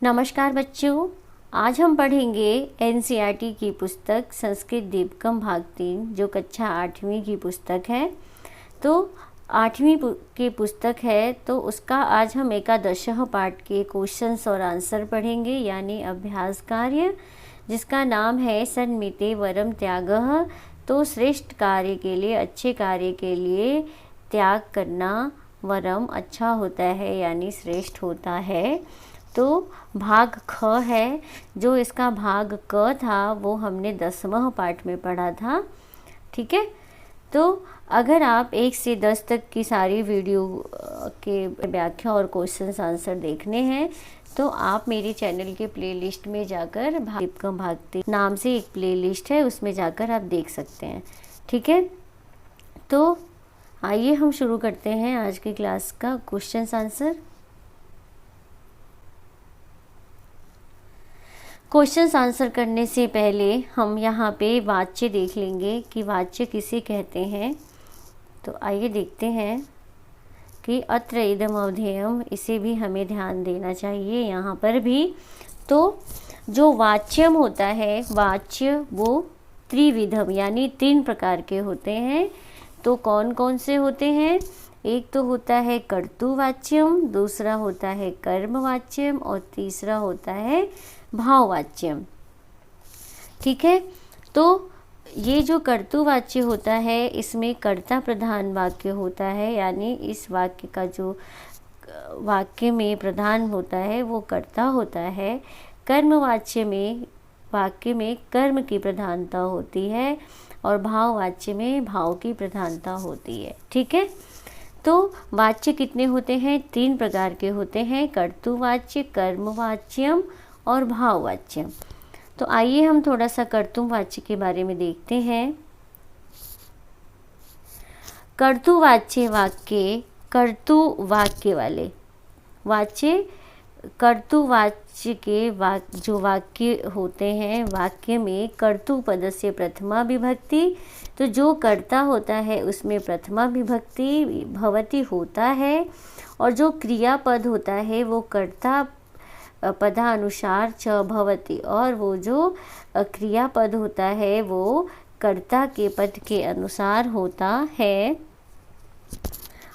नमस्कार बच्चों, आज हम पढ़ेंगे एनसीईआरटी की पुस्तक संस्कृत दीपकम भाग 3 जो कक्षा 8वीं की पुस्तक है। तो 8वीं की पुस्तक है तो उसका आज हम एकादशः पाठ के क्वेश्चंस और आंसर पढ़ेंगे, यानी अभ्यास कार्य, जिसका नाम है सन्मिते वरम त्यागः। तो श्रेष्ठ कार्य के लिए, अच्छे कार्य के लिए त्याग करना वरम अच्छा होता है, यानी श्रेष्ठ होता है। तो भाग ख है, जो इसका भाग क था वो हमने 10वां पाठ में पढ़ा था। ठीक है, तो अगर आप 1 से 10 तक की सारी वीडियो के व्याख्या और क्वेश्चंस आंसर देखने हैं तो आप मेरे चैनल के प्लेलिस्ट में जाकर दीपकम भाग नाम से एक प्लेलिस्ट है, उसमें जाकर आप देख सकते हैं। ठीक है, तो आइए हम शुरू करते हैं आज की क्लास का क्वेश्चंस आंसर। क्वेश्चंस आंसर करने से पहले हम यहाँ पे वाच्य देख लेंगे कि वाच्य किसे कहते हैं। तो आइए देखते हैं कि अत्र इदम अवधेयम, इसे भी हमें ध्यान देना चाहिए यहाँ पर भी। तो जो वाच्यम होता है, वाच्य वो त्रिविधम यानी 3 प्रकार के होते हैं। तो कौन कौन से होते हैं? एक तो होता है कर्तुवाच्यम, दूसरा होता है कर्मवाच्यम और तीसरा होता है भाववाच्यम। ठीक है, तो ये जो कर्तुवाच्य होता है इसमें कर्ता प्रधान वाक्य होता है, यानी इस वाक्य का जो वाक्य में प्रधान होता है वो कर्ता होता है। कर्मवाच्य में वाक्य में कर्म की प्रधानता होती है और भाववाच्य में भाव की प्रधानता होती है। ठीक है, तो वाच्य कितने होते हैं? 3 प्रकार के होते हैं, कर्तुवाच्य, कर्मवाच्यम और भाववाच्यम। तो आइए हम थोड़ा सा कर्तुवाच्य के बारे में देखते हैं। कर्तुवाच्य वाक्य, कर्तुवाक्य वाले वाच्य, कर्तुवाच्य के जो वाक्य होते हैं, वाक्य में कर्तु पदस्य प्रथमा विभक्ति, तो जो कर्ता होता है उसमें प्रथमा विभक्ति भवति होता है, और जो क्रियापद होता है वो कर्ता पदानुसार च भवति, और वो जो क्रियापद होता है वो कर्ता के पद के अनुसार होता है।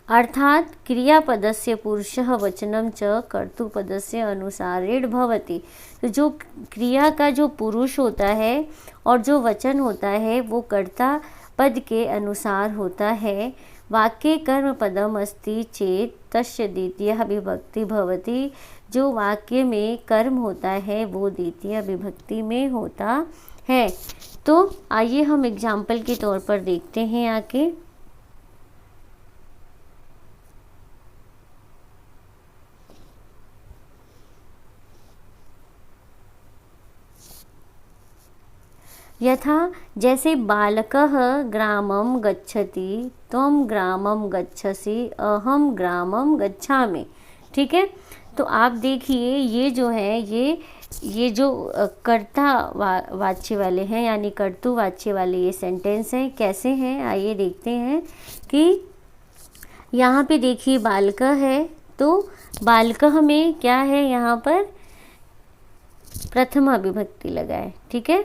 अर्थात क्रियापदस्य पुरुषः वचनम च कर्तुपदस्य अनुसारेण भवति। तो जो क्रिया का जो पुरुष होता है और जो वचन होता है वो कर्ता पद के अनुसार होता है। वाक्ये कर्म पदम अस्ति चेत तस्य द्वितीया विभक्ति भवति। जो वाक्य में कर्म होता है वो द्वितीय विभक्ति में होता है। तो आइए हम एग्जाम्पल के तौर पर देखते हैं आगे। यथा, जैसे बालकः ग्रामं गच्छति, त्वं ग्रामं गच्छसि, अहम ग्रामं गच्छामि। ठीक है, तो आप देखिए ये जो है ये जो कर्ता वाच्य वाले हैं, यानी कर्तुवाच्य वाले ये सेंटेंस हैं। कैसे हैं आइए देखते हैं कि यहाँ पे देखिए बालकः है, तो बालकः में क्या है, यहाँ पर प्रथमा विभक्ति लगा है। ठीक है,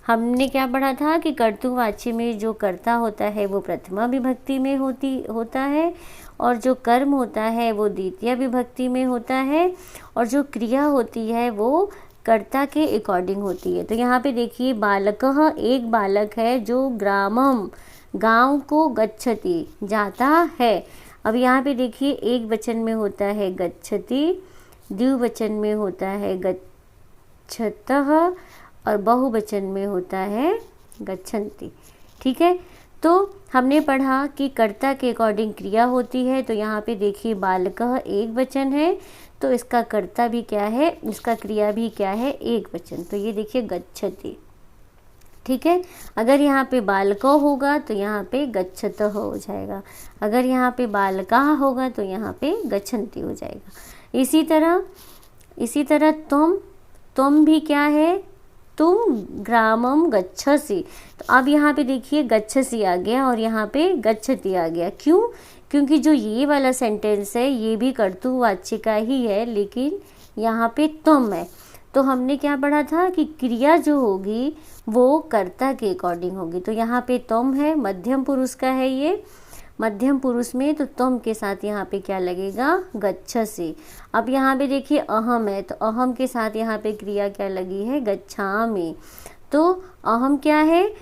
हमने क्या पढ़ा था कि कर्तुवाच्य में जो कर्ता होता है वो प्रथमा विभक्ति में होता है, और जो कर्म होता है वो द्वितीय विभक्ति में होता है, और जो क्रिया होती है वो कर्ता के अकॉर्डिंग होती है। तो यहाँ पे देखिए बालकः, एक बालक है जो ग्रामम, गांव को, गच्छति, जाता है। अब यहाँ पे देखिए एक वचन में होता है गच्छति, द्विवचन में होता है गच्छतः, और बहुवचन में होता है गच्छन्ति। ठीक है, तो हमने पढ़ा कि कर्ता के अकॉर्डिंग क्रिया होती है। तो यहाँ पे देखिए बालकः एक वचन है, तो इसका कर्ता भी क्या है, इसका क्रिया भी क्या है, एक वचन। तो ये देखिए गच्छति। ठीक है, अगर यहाँ पे बालकः होगा तो यहाँ पे गच्छतः हो जाएगा, अगर यहाँ पे बालकाः होगा तो यहाँ पे गच्छन्ति हो जाएगा। इसी तरह तुम भी क्या है, तुम ग्रामम गच्छसि। तो अब यहाँ पे देखिए गच्छसि आ गया और यहाँ पे गच्छति आ गया। क्यों? क्योंकि जो ये वाला सेंटेंस है ये भी कर्तुवाच्य का ही है, लेकिन यहाँ पे तुम है। तो हमने क्या पढ़ा था कि क्रिया जो होगी वो कर्ता के अकॉर्डिंग होगी। तो यहाँ पे तुम है, मध्यम पुरुष का है ये, मध्यम पुरुष में तो तुम के साथ यहाँ पे क्या लगेगा, गच्छसि। अब यहाँ पे देखिए अहम है, तो अहम के साथ यहाँ पे क्रिया क्या लगी है, गच्छामि। तो अहम क्या है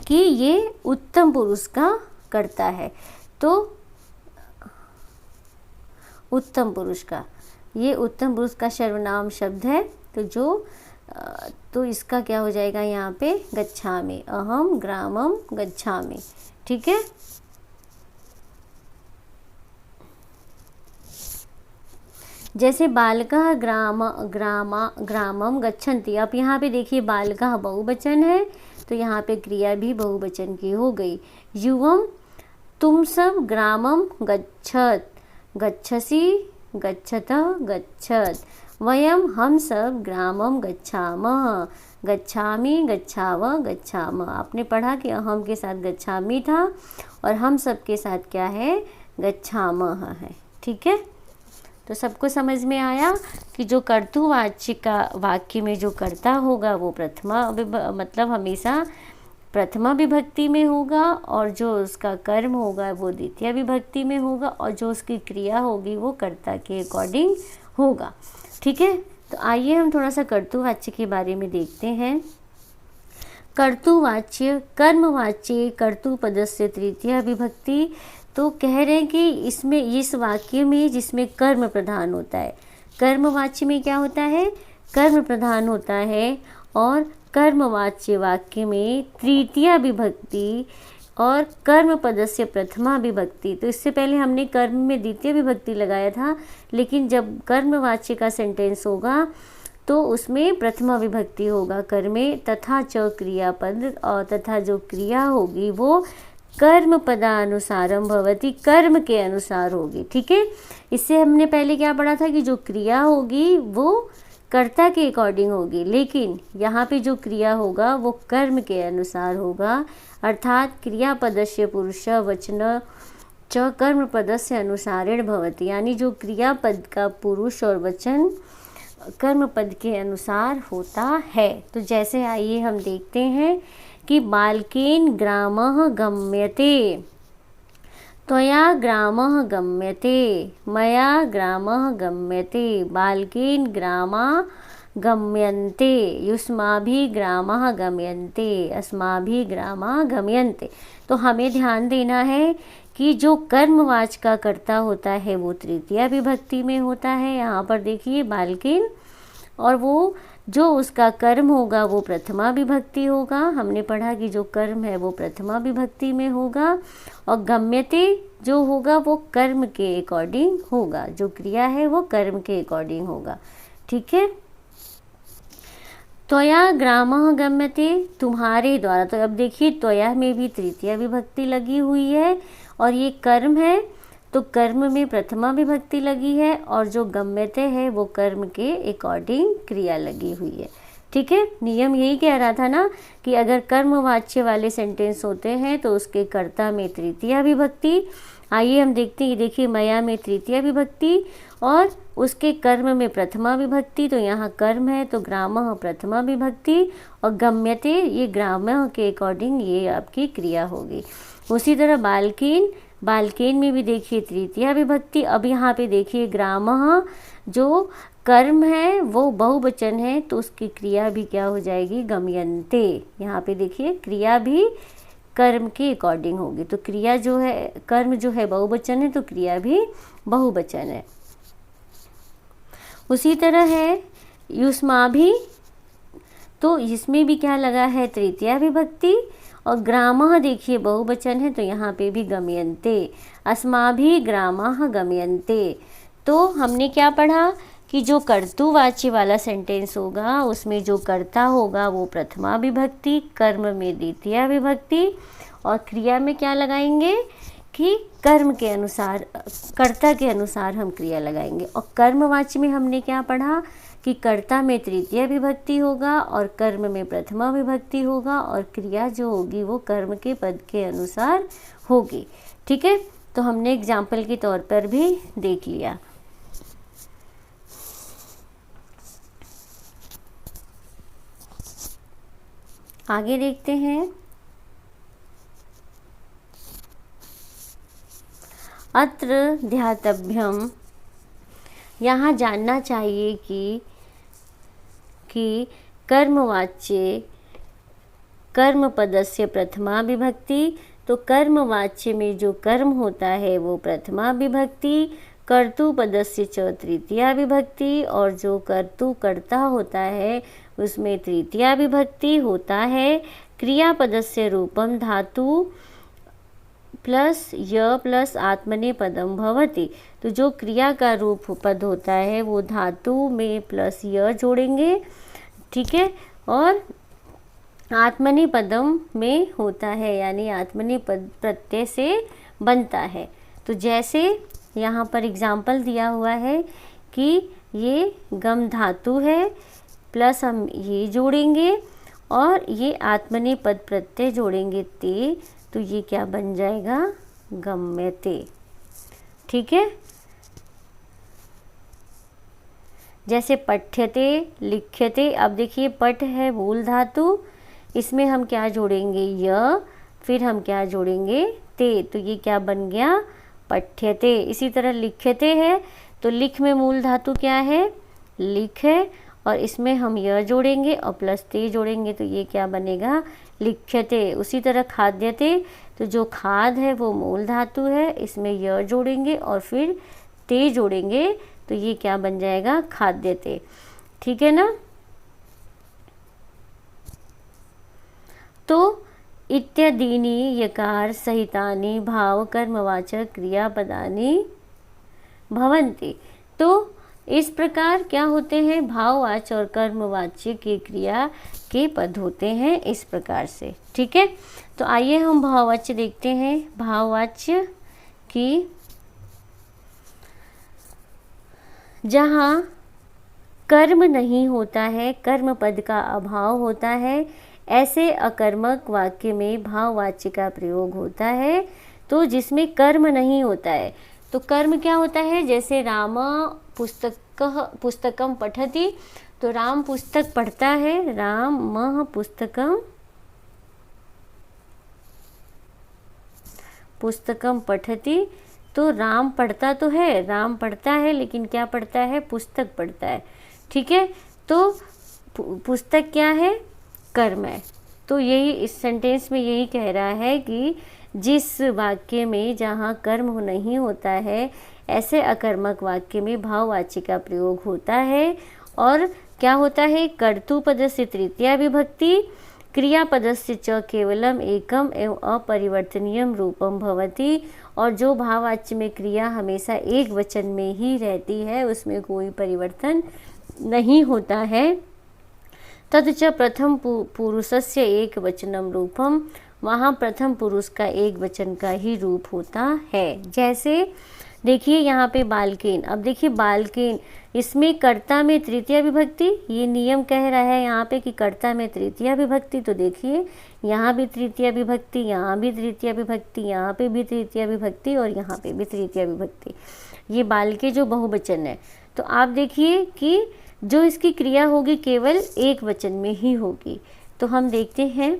कि ये उत्तम पुरुष का कर्ता है। तो उत्तम पुरुष का, ये उत्तम पुरुष का सर्वनाम शब्द है। तो इसका क्या हो जाएगा यहाँ पे, गच्छामि, अहम ग्रामम गच्छामि। ठीक है। जैसे बालकः ग्रामम गच्छन्ति। अब यहाँ पे देखिए बालकः बहुवचन है, तो यहाँ पे क्रिया भी बहुवचन की हो गई। युवम तुम सब ग्रामम गच्छत, गच्छसि गच्छतः गच्छत। वयम हम सब ग्रामम गच्छामः, गच्छामि गच्छावः गच्छामः। आपने पढ़ा कि अहम के साथ गच्छामि था और हम सब के साथ क्या है, गच्छामः है। ठीक है। तो सबको समझ में आया कि जो कर्तुवाच्य का वाक्य में जो कर्ता होगा वो प्रथमा मतलब हमेशा प्रथमा विभक्ति में होगा, और जो उसका कर्म होगा वो द्वितीय विभक्ति में होगा, और जो उसकी क्रिया होगी वो कर्ता के अकॉर्डिंग होगा। ठीक है। तो आइए हम थोड़ा सा कर्तुवाच्य के बारे में देखते हैं। कर्तुवाच्य कर्मवाच्य कर्तुपदस्य तृतीया विभक्ति। तो कह रहे हैं कि इसमें, इस वाक्य में जिसमें कर्म प्रधान होता है, कर्मवाच्य में क्या होता है, कर्म प्रधान होता है, और कर्मवाच्य वाक्य में तृतीया विभक्ति और कर्म पदस्य प्रथमा विभक्ति। तो इससे पहले हमने कर्म में द्वितीय विभक्ति लगाया था, लेकिन जब कर्मवाच्य का सेंटेंस होगा तो उसमें प्रथमा विभक्ति होगा कर्मे, तथा च क्रियापद, और तथा जो क्रिया होगी वो कर्म पदानुसारम भवति, कर्म के अनुसार होगी। ठीक है। इससे हमने पहले क्या पढ़ा था कि जो क्रिया होगी वो कर्ता के अकॉर्डिंग होगी, लेकिन यहाँ पे जो क्रिया होगा वो कर्म के अनुसार होगा, अर्थात क्रियापदस्य पुरुष वचन च कर्म पदस्य अनुसारेण भवति। यानी जो क्रियापद का पुरुष और वचन कर्म पद के अनुसार होता है। तो जैसे आइए हम देखते हैं कि बालकेन ग्रामः गम्यते, त्वया ग्रामः गम्यते, मया ग्रामः गम्यते, बालकेन ग्रामा गम्यन्ते, युष्माभिः ग्रामः गम्यन्ते, अस्माभिः ग्रामा गम्यन्ते। तो हमें ध्यान देना है कि जो कर्मवाच का कर्ता होता है वो तृतीया विभक्ति में होता है। यहाँ पर देखिए बालकेन, और वो जो उसका कर्म होगा वो प्रथमा विभक्ति होगा। हमने पढ़ा कि जो कर्म है वो प्रथमा विभक्ति में होगा, और गम्यते जो होगा वो कर्म के अकॉर्डिंग होगा, जो क्रिया है वो कर्म के अकॉर्डिंग होगा। ठीक है। त्वया ग्रामः गम्यते, तुम्हारे द्वारा। तो अब देखिए त्वया में भी तृतीया विभक्ति लगी हुई है, और ये कर्म है तो कर्म में प्रथमा विभक्ति लगी है, और जो गम्यते है वो कर्म के अकॉर्डिंग क्रिया लगी हुई है। ठीक है। नियम यही कह रहा था ना कि अगर कर्मवाच्य वाले सेंटेंस होते हैं तो उसके कर्ता में तृतीया विभक्ति। आइए हम देखते हैं, देखिए मया में तृतीया विभक्ति और उसके कर्म में प्रथमा विभक्ति। तो यहाँ कर्म है तो ग्रामः प्रथमा विभक्ति, और गम्यते ये ग्रामः के अकॉर्डिंग ये आपकी क्रिया होगी। उसी तरह बालकेन, बालकेन में भी देखिए तृतीया विभक्ति। अब यहाँ पे देखिए ग्रामः जो कर्म है वो बहुवचन है, तो उसकी क्रिया भी क्या हो जाएगी, गम्यन्ते। यहाँ पे देखिए क्रिया भी कर्म के अकॉर्डिंग होगी। तो क्रिया जो है, कर्म जो है बहुवचन है तो क्रिया भी बहुवचन है। उसी तरह है युष्माभि, तो इसमें भी क्या लगा है, तृतीया विभक्ति, और ग्रामः देखिए बहुवचन है तो यहाँ पे भी गम्यन्ते, अस्माभि ग्रामः गम्यन्ते। तो हमने क्या पढ़ा कि जो कर्तुवाच्य वाला सेंटेंस होगा उसमें जो कर्ता होगा वो प्रथमा विभक्ति, कर्म में द्वितीया विभक्ति, और क्रिया में क्या लगाएंगे कि कर्म के अनुसार, कर्ता के अनुसार हम क्रिया लगाएंगे। और कर्मवाच्य में हमने क्या पढ़ा कि कर्ता में तृतीया विभक्ति होगा और कर्म में प्रथमा विभक्ति होगा, और क्रिया जो होगी वो कर्म के पद के अनुसार होगी। ठीक है। तो हमने एग्जाम्पल के तौर पर भी देख लिया। आगे देखते हैं। अत्र ध्यातव्यम, यहाँ जानना चाहिए कि कर्मवाच्ये कर्म पदस्य प्रथमा विभक्ति, तो कर्मवाच्य में जो कर्म होता है वो प्रथमा विभक्ति, कर्तु पदस्य च तृतीया विभक्ति, और जो कर्तु कर्ता होता है उसमें तृतीया विभक्ति होता है। क्रियापदस्य रूपम धातु प्लस य प्लस आत्मनेपदम भवति, तो जो क्रिया का रूप पद होता है वो धातु में प्लस य जोड़ेंगे, ठीक है, और आत्मनेपदम में होता है, यानी आत्मनेपद प्रत्यय से बनता है। तो जैसे यहाँ पर एग्जाम्पल दिया हुआ है कि ये गम धातु है प्लस हम ये जोड़ेंगे और ये आत्मनेपद प्रत्यय जोड़ेंगे ते, तो ये क्या बन जाएगा, गम्यते, ठीक है। जैसे पठ्यते, लिख्यते, अब देखिए पठ है मूल धातु, इसमें हम क्या जोड़ेंगे, य, फिर हम क्या जोड़ेंगे, ते, तो ये क्या बन गया, पठ्यते। इसी तरह लिख्यते है, तो लिख में मूल धातु क्या है, लिख है, और इसमें हम य जोड़ेंगे और प्लस ते जोड़ेंगे, तो ये क्या बनेगा, लिख्यते। उसी तरह खाद्यते, तो जो खाद है वो मूल धातु है, इसमें य जोड़ेंगे और फिर ते जोड़ेंगे, तो ये क्या बन जाएगा, खाद्यते, ठीक है ना। तो इत्यादीनि यकार सहितानि भाव कर्मवाचक क्रियापदानि भवन्ति, तो इस प्रकार क्या होते हैं, भाववाच्य और कर्मवाच्य की क्रिया के पद होते हैं इस प्रकार से, ठीक है। तो आइए हम भाववाच्य देखते हैं। भाववाच्य की जहाँ कर्म नहीं होता है, कर्म पद का अभाव होता है, ऐसे अकर्मक वाक्य में भाववाच्य का प्रयोग होता है। तो जिसमें कर्म नहीं होता है, तो कर्म क्या होता है, जैसे राम पुस्तकम पठति, तो राम पुस्तक पढ़ता है, राम पुस्तकम पठति, तो राम पढ़ता तो है, राम पढ़ता है, लेकिन क्या पढ़ता है, पुस्तक पढ़ता है, ठीक है। तो पुस्तक क्या है, कर्म है। तो यही इस सेंटेंस में यही कह रहा है कि जिस वाक्य में जहाँ कर्म नहीं होता है, ऐसे अकर्मक वाक्य में भाववाच्य का प्रयोग होता है। और क्या होता है, कर्तुपदस्य तृतीया विभक्ति, क्रियापदस्य च केवलम एकम एवं अपरिवर्तनीयम रूपम भवति, और जो भाववाच्य में क्रिया हमेशा एक वचन में ही रहती है, उसमें कोई परिवर्तन नहीं होता है। तद च प्रथम पुरुषस्य एक वचनम रूपम, वहाँ प्रथम पुरुष का एक वचन का ही रूप होता है। जैसे देखिए यहाँ पे बालकेन, अब देखिए बालकेन, इसमें कर्ता में तृतीया विभक्ति, ये नियम कह रहा है यहाँ पे कि कर्ता में तृतीया विभक्ति, तो देखिए यहाँ भी तृतीया विभक्ति, यहाँ भी तृतीया विभक्ति, यहाँ पे भी तृतीया विभक्ति और यहाँ पे भी तृतीया विभक्ति, ये बालके जो बहुवचन है। तो आप देखिए कि जो इसकी क्रिया होगी केवल एक वचन में ही होगी। तो हम देखते हैं,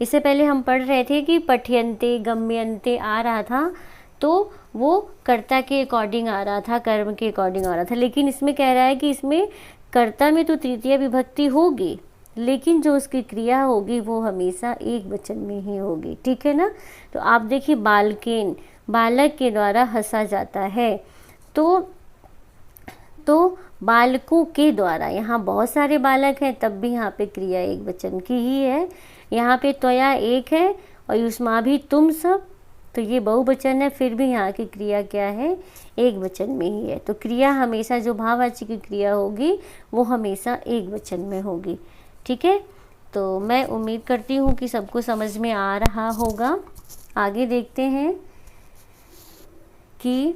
इससे पहले हम पढ़ रहे थे कि पठ्यन्ते गम्यन्ते आ रहा था, तो वो कर्ता के अकॉर्डिंग आ रहा था, कर्म के अकॉर्डिंग आ रहा था, लेकिन इसमें कह रहा है कि इसमें कर्ता में तो तृतीया विभक्ति होगी, लेकिन जो उसकी क्रिया होगी वो हमेशा एक वचन में ही होगी, ठीक है ना। तो आप देखिए बालकेन, बालक के द्वारा हंसा जाता है, तो बालकों के द्वारा, यहाँ बहुत सारे बालक हैं तब भी यहाँ पे क्रिया एक वचन की ही है। यहाँ पे त्वया एक है और युष्मा भी तुम सब, तो ये बहुवचन है, फिर भी यहाँ की क्रिया क्या है, एक वचन में ही है। तो क्रिया हमेशा, जो भाववाच्य की क्रिया होगी वो हमेशा एक वचन में होगी, ठीक है। तो मैं उम्मीद करती हूँ कि सबको समझ में आ रहा होगा। आगे देखते हैं कि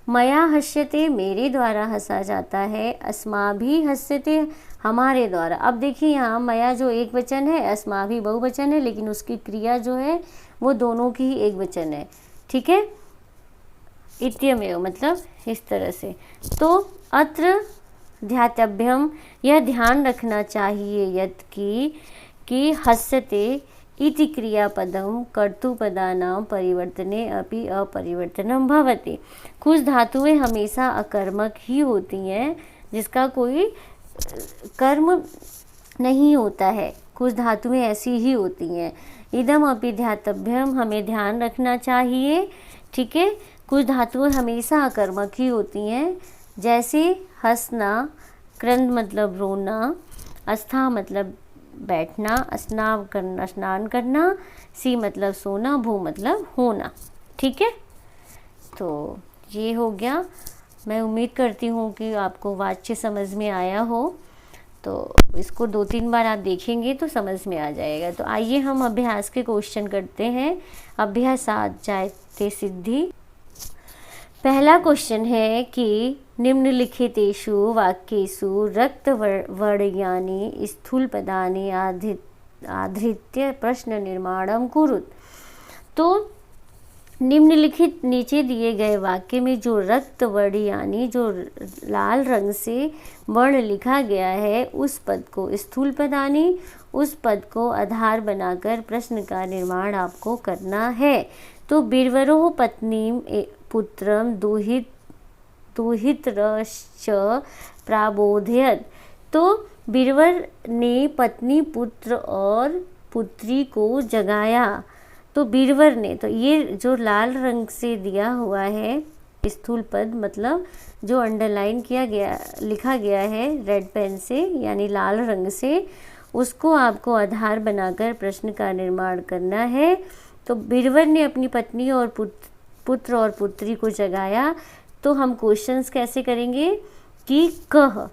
मया हस्यते, मेरे द्वारा हंसा जाता है, अस्माभि हस्यते, हमारे द्वारा। अब देखिए यहाँ मया जो एक वचन है, अस्माभि बहुवचन है, लेकिन उसकी क्रिया जो है वो दोनों की ही एक वचन है, ठीक है। इत्यमेव मतलब इस तरह से। तो अत्र ध्यातव्यम, यह ध्यान रखना चाहिए यत् कि हस्यते इति क्रियापदम कर्तुपदानां परिवर्तने अपि अपरिवर्तनम भवति। कुछ धातुएं हमेशा अकर्मक ही होती हैं, जिसका कोई कर्म नहीं होता है। कुछ धातुएं ऐसी ही होती हैं। इदम अपि ध्यातव्यम, हमें ध्यान रखना चाहिए, ठीक है। कुछ धातुएं हमेशा अकर्मक ही होती हैं, जैसे हंसना, क्रंद मतलब रोना, अस्था मतलब बैठना, स्नान करना, सी मतलब सोना, भू मतलब होना, ठीक है। तो ये हो गया। मैं उम्मीद करती हूँ कि आपको वाच्य समझ में आया हो। तो इसको 2-3 बार आप देखेंगे तो समझ में आ जाएगा। तो आइए हम अभ्यास के क्वेश्चन करते हैं। अभ्यासात् जायते सिद्धि। पहला क्वेश्चन है कि निम्नलिखितेषु वाक्येषु रक्तवर्णीयानि स्थूलपदानि आधृत्य प्रश्न निर्माणं कुरुत। तो निम्नलिखित नीचे दिए गए वाक्य में जो रक्तवर्णी यानी जो लाल रंग से वर्ण लिखा गया है, उस पद को स्थूल पदानी, उस पद को आधार बनाकर प्रश्न का निर्माण आपको करना है। तो बीरवरोः पत्नीम पुत्रम दुहितरश्च प्राबोधयत्। तो बीरवर ने पत्नी, पुत्र और पुत्री को जगाया। तो बीरवर ने, तो ये जो लाल रंग से दिया हुआ है स्थूल पद, मतलब जो अंडरलाइन किया गया, लिखा गया है रेड पेन से यानी लाल रंग से, उसको आपको आधार बनाकर प्रश्न का निर्माण करना है। तो बीरवर ने अपनी पत्नी और पुत्र और पुत्री को जगाया। तो हम क्वेश्चंस कैसे करेंगे कि कह,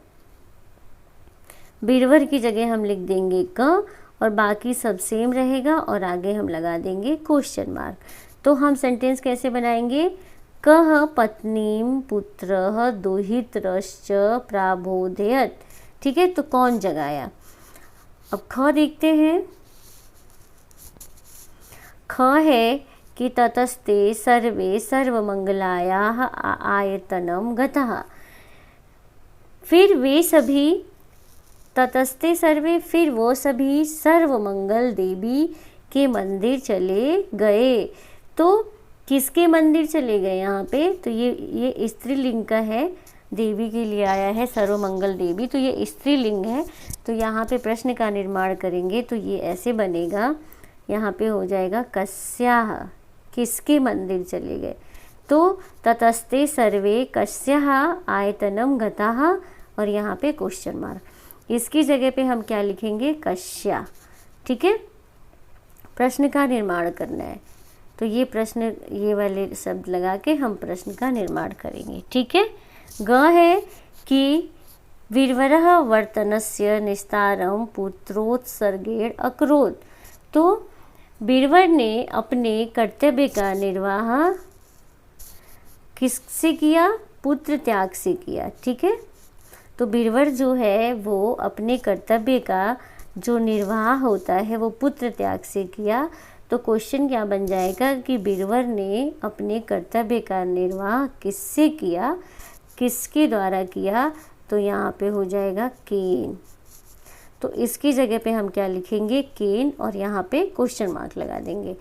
बीरवर की जगह हम लिख देंगे क, और बाकी सब सेम रहेगा और आगे हम लगा देंगे क्वेश्चन मार्क। तो हम सेंटेंस कैसे बनाएंगे? कह पत्नीम पुत्रः दुहितरश्च प्राबोधयत्। ठीक है, तो कौन जगाया? अब ख देखते हैं। ख है कि ततस्ते सर्वे सर्वमंगलायाः आयतनं गतः। फिर वे सभी, ततस्ते सर्वे, फिर वो सभी सर्वमंगल देवी के मंदिर चले गए। तो किसके मंदिर चले गए यहाँ पे? तो ये स्त्रीलिंग का है, देवी के लिए आया है सर्वमंगल देवी, तो ये स्त्रीलिंग है। तो यहाँ पे प्रश्न का निर्माण करेंगे तो ये ऐसे बनेगा, यहाँ पे हो जाएगा कस्याः, किसके मंदिर चले गए। तो ततस्ते सर्वे कस्याः आयतनं गताः, और यहाँ पे क्वेश्चन मार्क, इसकी जगह पे हम क्या लिखेंगे? कस्या। ठीक है, प्रश्न का निर्माण करना है। तो ये प्रश्न, ये वाले शब्द लगा के हम प्रश्न का निर्माण करेंगे। ठीक है। ग है कि वीरवरः वर्तनस्य निस्तारं पुत्रोत्सर्गेण अकरोत्। तो बीरवर ने अपने कर्तव्य का निर्वाह किससे किया? पुत्र त्याग से किया। ठीक है, तो बीरवर जो है वो अपने कर्तव्य का जो निर्वाह होता है वो पुत्र त्याग से किया। तो क्वेश्चन क्या बन जाएगा कि बीरवर ने अपने कर्तव्य का निर्वाह किससे किया, किसके द्वारा किया? तो यहाँ पे हो जाएगा केन। तो इसकी जगह पे हम क्या लिखेंगे? केन, और यहाँ पे क्वेश्चन मार्क लगा देंगे।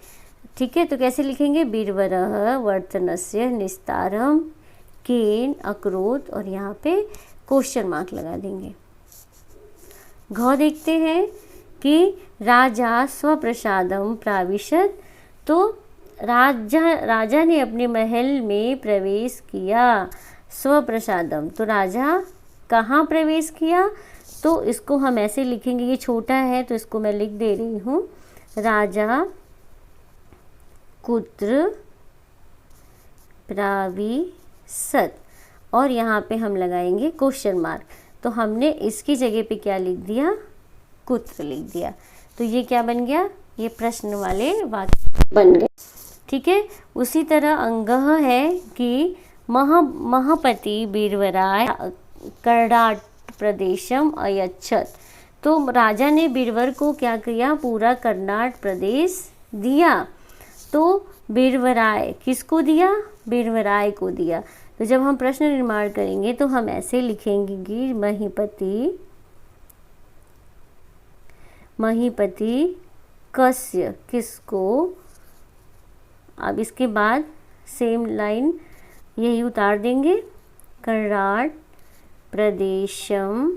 ठीक है, तो कैसे लिखेंगे? बीरवरः वर्तनस्य निस्तारं केन अकरोत्, और यहाँ पे क्वेश्चन मार्क लगा देंगे। घ देखते हैं कि राजा स्वप्रसादम प्राविशत। तो राजा ने अपने महल में प्रवेश किया। स्वप्रसादम, तो राजा कहाँ प्रवेश किया? तो इसको हम ऐसे लिखेंगे, ये छोटा है तो इसको मैं लिख दे रही हूँ, राजा कुत्र प्राविशत, और यहाँ पे हम लगाएंगे क्वेश्चन मार्क। तो हमने इसकी जगह पे क्या लिख दिया? कुत्र लिख दिया। तो ये क्या बन गया? ये प्रश्न वाले वाक्य बन गए। ठीक है, उसी तरह अंगः है कि महपति बीरवराय कर्णाट प्रदेशम अयच्छत। तो राजा ने बीरवर को क्या किया? पूरा कर्नाट प्रदेश दिया। तो बीरबराय किसको दिया? बीरबराय को दिया। तो जब हम प्रश्न निर्माण करेंगे तो हम ऐसे लिखेंगे कि महीपति कस्य किसको। अब इसके बाद सेम लाइन यही उतार देंगे, कर्णाट प्रदेशम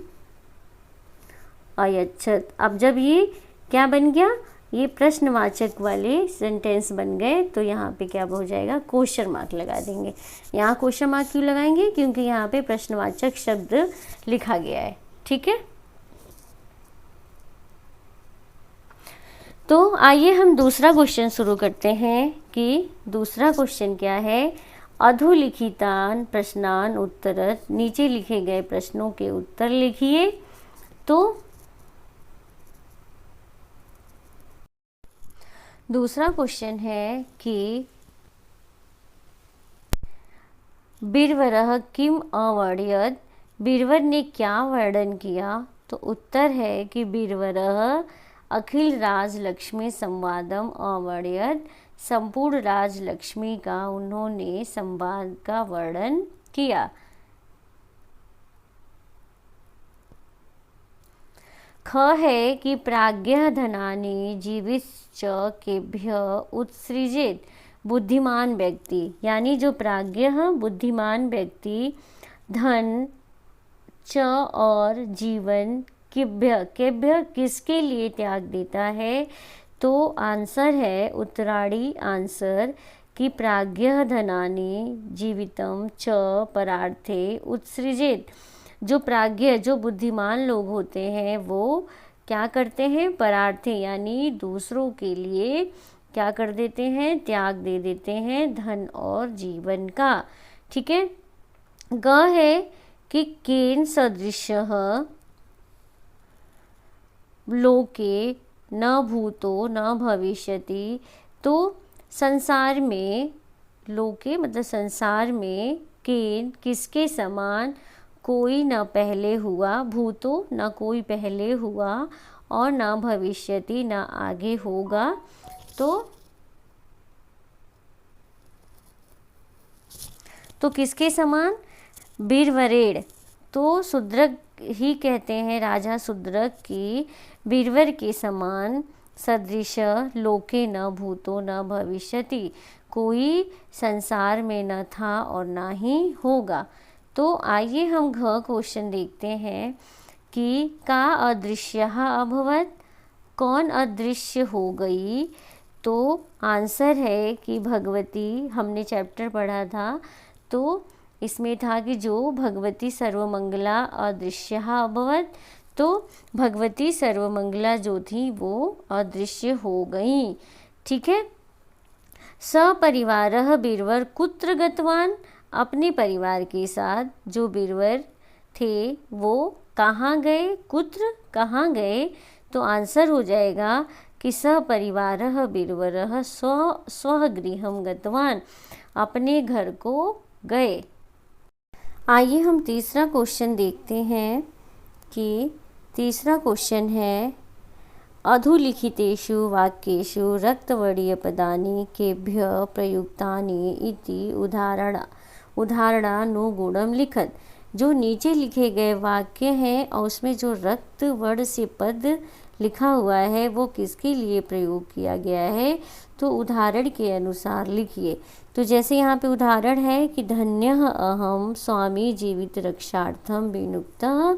अयच्छत। अब जब ये क्या बन गया, ये प्रश्नवाचक वाले सेंटेंस बन गए, तो यहाँ पे क्या हो जाएगा, क्वेश्चन मार्क लगा देंगे। यहाँ क्वेश्चन मार्क क्यों लगाएंगे? क्योंकि यहाँ पे प्रश्नवाचक शब्द लिखा गया है। ठीक है, तो आइए हम दूसरा क्वेश्चन शुरू करते हैं कि दूसरा क्वेश्चन क्या है। अधोलिखितान प्रश्नान उत्तरत, नीचे लिखे गए प्रश्नों के उत्तर लिखिए। तो दूसरा क्वेश्चन है कि बीरबरः किम अवर्ण्यत, बीरबल ने क्या वर्णन किया? तो उत्तर है कि बीरबरः अखिल राजलक्ष्मी संवादम अवर्ण्यत, संपूर्ण राजलक्ष्मी का उन्होंने संवाद का वर्णन किया। ख है कि प्राज्ञः धनानि जीविश्च केभ्य उत्सृजेत, बुद्धिमान व्यक्ति, यानी जो प्राज्ञ बुद्धिमान व्यक्ति धन च और जीवन केभ्य किसके लिए त्याग देता है? तो आंसर है उत्तराड़ी आंसर कि प्राज्ञः धनानि जीवितम च परार्थे उत्सृजेत। जो प्राज्ञ जो बुद्धिमान लोग होते हैं वो क्या करते हैं? परार्थे यानी दूसरों के लिए क्या कर देते हैं? त्याग दे देते हैं धन और जीवन का। ठीक है, ग है कि केन सदृशः लोके न भूतो न भविष्यति, तो संसार में, लोके मतलब संसार में, केन किसके समान, कोई न पहले हुआ, भूतो न कोई पहले हुआ, और न भविष्यति न आगे होगा। तो किसके समान? बीरबरेड़। तो शूद्रक ही कहते हैं, राजा शूद्रक की बीरबर के समान सदृश लोके न भूतो न भविष्यति, कोई संसार में न था और ना ही होगा। तो आइए हम घ क्वेश्चन देखते हैं कि का अदृश्य अभवत, कौन अदृश्य हो गई? तो आंसर है कि भगवती, हमने चैप्टर पढ़ा था तो इसमें था कि जो भगवती सर्वमंगला अदृश्य अभवत, तो भगवती सर्वमंगला जो थी वो अदृश्य हो गई। ठीक है, सपरिवारः बीरबर कुत्र गतवान, अपने परिवार के साथ जो बीरबर थे वो कहाँ गए? कुत्र कहाँ गए? तो आंसर हो जाएगा कि सपरिवारः बीरबरः स्वगृहं गतवान, अपने घर को गए। आइए हम तीसरा क्वेश्चन देखते हैं कि तीसरा क्वेश्चन है अधोलिखितेषु वाक्येषु रक्तवर्णीय पदानि केभ्य प्रयुक्तानि इति उदाहरणानुगुणम लिखत। जो नीचे लिखे गए वाक्य हैं और उसमें जो रक्त वर्ण से पद लिखा हुआ है वो किसके लिए प्रयोग किया गया है? तो उदाहरण के अनुसार लिखिए। तो जैसे यहाँ पे उदाहरण है कि धन्यः अहम स्वामी जीवित रक्षार्थम विनियुक्तः,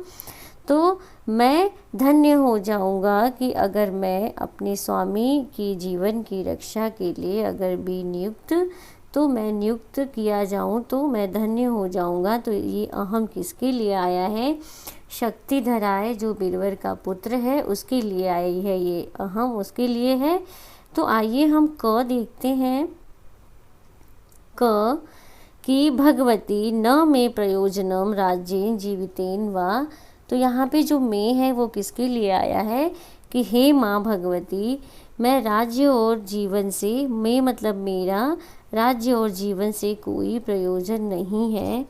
तो मैं धन्य हो जाऊंगा कि अगर मैं अपने स्वामी की जीवन की रक्षा के लिए अगर भी नियुक्त किया जाऊं तो मैं धन्य हो जाऊंगा। तो ये अहम किसके लिए आया है? शक्तिधराय जो बीरबर का पुत्र है उसके लिए आई है, ये अहम उसके लिए है। तो आइए हम क देखते हैं। क कि भगवती न मे प्रयोजनम राज्येन जीवितेन वा, तो यहाँ पे जो मे है वो किसके लिए आया है कि हे माँ भगवती, मैं राज्य और जीवन से, मैं मतलब मेरा राज्य और जीवन से कोई प्रयोजन नहीं है।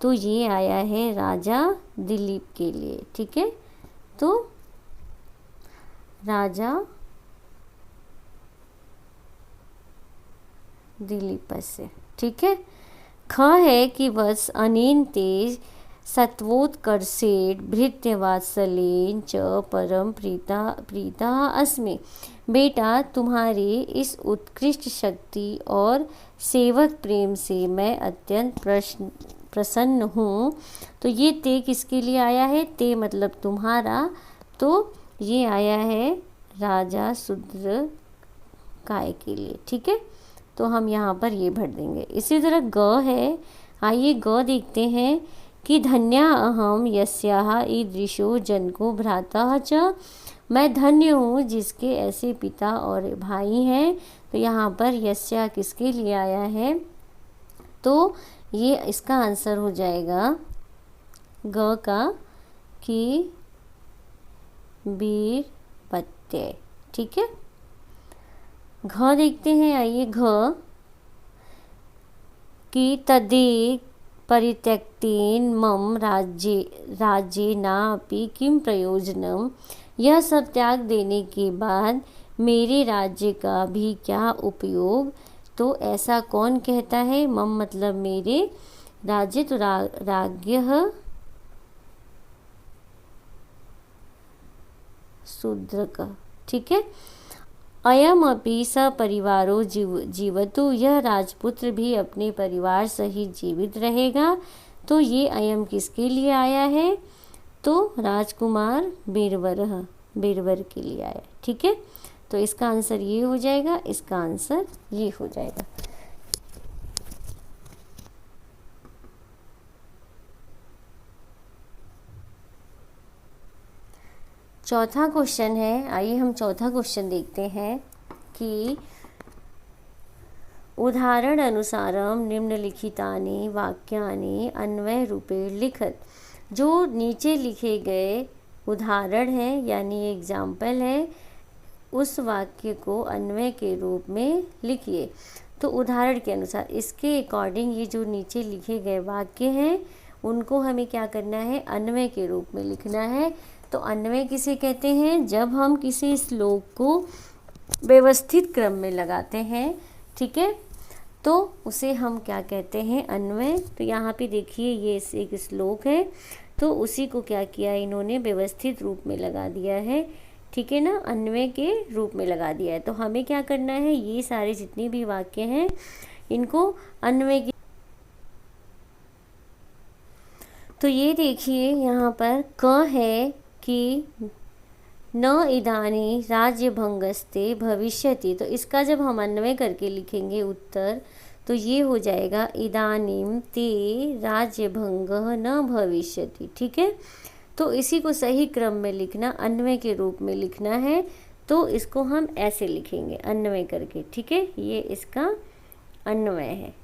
तो ये आया है राजा दिलीप के लिए। ठीक है, तो राजा दिलीपस्य, ठीक है। ख है कि वत्स अनेन तेज सत्वोत्कर्षेण भृत्यवात्सल्येन च परम प्रीता अस्मि। बेटा, तुम्हारे इस उत्कृष्ट शक्ति और सेवक प्रेम से मैं अत्यंत प्रसन्न हूँ। तो ये ते किसके लिए आया है? ते मतलब तुम्हारा, तो ये आया है राजा शूद्र काय के लिए, ठीक है। तो हम यहाँ पर ये भर देंगे। इसी तरह ग है, आइए ग देखते हैं कि धन्या अहम यस्याः ईदृशो जनको भ्राता च। मैं धन्य हूँ जिसके ऐसे पिता और भाई हैं। तो यहाँ पर यस्या किसके लिए आया है? तो ये इसका आंसर हो जाएगा ग का कि वीरपत्य, ठीक है। घ देखते हैं, आइए घ कि तदे परित्यक्तेन मम राज्ये नापि किम प्रयोजनम। यह सब त्याग देने के बाद मेरे राज्य का भी क्या उपयोग। तो ऐसा कौन कहता है? मम मतलब मेरे, राज्य तो राज्ञः शूद्र का, ठीक है। अयम अपि सपरिवारो जीवतु। यह राजपुत्र भी अपने परिवार सहित जीवित रहेगा। तो ये अयम किसके लिए आया है? तो राजकुमार बीरवर के लिए आया, ठीक है। तो इसका आंसर ये हो जाएगा, इसका आंसर ये हो जाएगा। चौथा क्वेश्चन है, आइए हम चौथा क्वेश्चन देखते हैं कि उदाहरण अनुसारम निम्नलिखितानि वाक्यानि अन्वय रूपेण लिखत। जो नीचे लिखे गए उदाहरण हैं यानी एग्जाम्पल है, उस वाक्य को अन्वय के रूप में लिखिए। तो उदाहरण के अनुसार, इसके अकॉर्डिंग ये जो नीचे लिखे गए वाक्य हैं उनको हमें क्या करना है? अन्वय के रूप में लिखना है। तो अन्वय किसे कहते हैं? जब हम किसी श्लोक को व्यवस्थित क्रम में लगाते हैं, ठीक है, तो उसे हम क्या कहते हैं? अन्वय। तो यहाँ पे देखिए ये एक श्लोक है, तो उसी को क्या किया इन्होंने? व्यवस्थित रूप में लगा दिया है, ठीक है ना, अन्वय के रूप में लगा दिया है। तो हमें क्या करना है? ये सारे जितने भी वाक्य हैं इनको अन्वय की। तो ये देखिए यहाँ पर क है कि न इदानी राज्यभंगस्ते भविष्यति। तो इसका जब हम अन्वय करके लिखेंगे उत्तर, तो ये हो जाएगा इदानीम ते राज्यभंगः न भविष्यति, ठीक है। तो इसी को सही क्रम में लिखना, अन्वय के रूप में लिखना है। तो इसको हम ऐसे लिखेंगे अन्वय करके, ठीक है। ये इसका अन्वय है।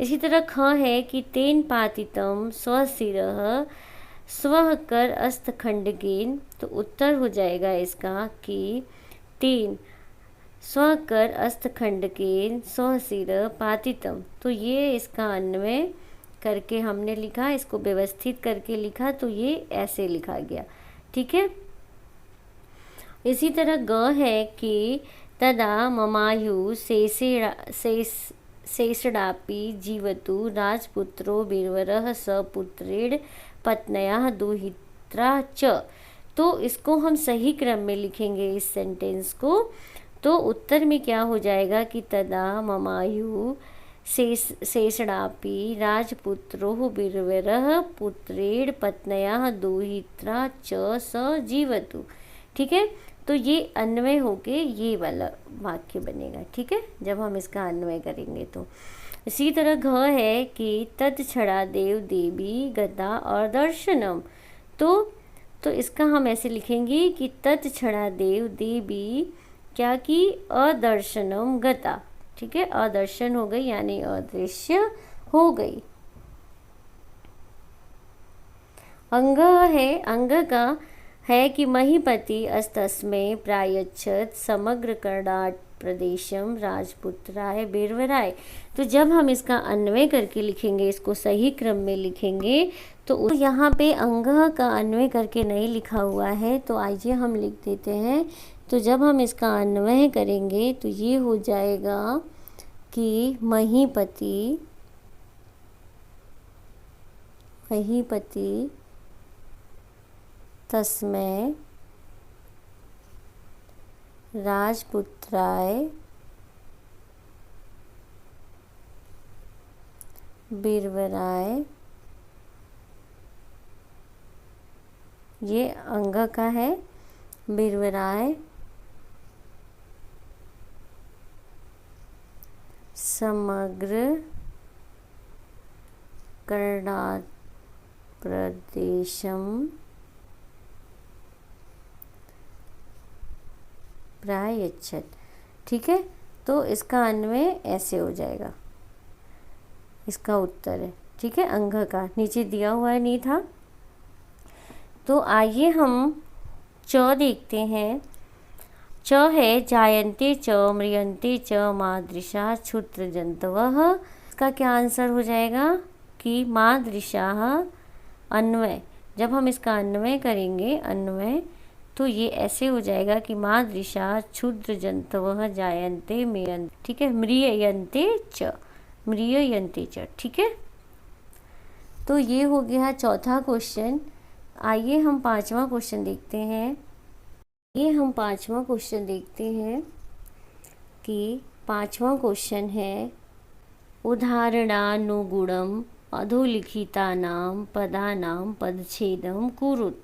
इसी तरह ख है कि तेन पातितम स्वशिरः स्वः कर अस्तखंडकेन। तो उत्तर हो जाएगा इसका कि तेन स्वकर अस्तखंडकेन स्वशिर पातितम। तो ये इसका अन्वय करके हमने लिखा, इसको व्यवस्थित करके लिखा, तो ये ऐसे लिखा गया, ठीक है। इसी तरह ग है कि तदा ममायु शेषडापि जीवतु राजपुत्रो बीरवरः सपुत्रेण पत्न्याः दुहित्रा च। तो इसको हम सही क्रम में लिखेंगे इस सेंटेंस को। तो उत्तर में क्या हो जाएगा कि तदा ममायु शेषडापि राजपुत्रो बीरवरः पुत्रेण पत्न्याः दुहित्रा च स जीवतु, ठीक है। तो ये अन्वय होके ये वाला वाक्य बनेगा, ठीक है, जब हम इसका अन्वय करेंगे। तो इसी तरह घ है कि तत्क्षणा देव देवी गता और दर्शनम। तो इसका हम ऐसे लिखेंगे कि तत्क्षणा देव देवी क्या की? अदर्शनम गता, ठीक है, अदर्शन हो गई यानी अदृश्य हो गई। अंग है, अंग का है कि महीपति अस्तस्मै प्रायच्छत समग्र कर्णाट प्रदेशम राजपुत्राय बीरवराय। तो जब हम इसका अन्वय करके लिखेंगे, इसको सही क्रम में लिखेंगे, तो यहाँ पे अंग का अन्वय करके नहीं लिखा हुआ है, तो आइए हम लिख देते हैं। तो जब हम इसका अन्वय करेंगे तो ये हो जाएगा कि महीपति तस्मै राजपुत्राय बीरबराय, ये अंग का है, बीरबराय समग्र कर्णाट प्रदेशम प्रायच्छत। ठीक है, तो इसका अन्वय ऐसे हो जाएगा, इसका उत्तर है। ठीक है, अंग का नीचे दिया हुआ है, नहीं था। तो आइए हम च देखते हैं। च है जायन्ते च म्रियन्ते च मादृशा क्षुद्र जंतवः। इसका क्या आंसर हो जाएगा कि मादृशाः अन्वय। जब हम इसका अन्वय करेंगे, अन्वय, तो ये ऐसे हो जाएगा कि मादृशा क्षुद्र जंतवः जायन्ते म्रियन्ते। ठीक है, म्रियन्ते च। ठीक है, तो ये हो गया चौथा क्वेश्चन। आइए हम पांचवा क्वेश्चन देखते हैं। कि पांचवा क्वेश्चन है उदाहरणानुगुणम अधोलिखितानां पदानां पदच्छेदं कुरुत।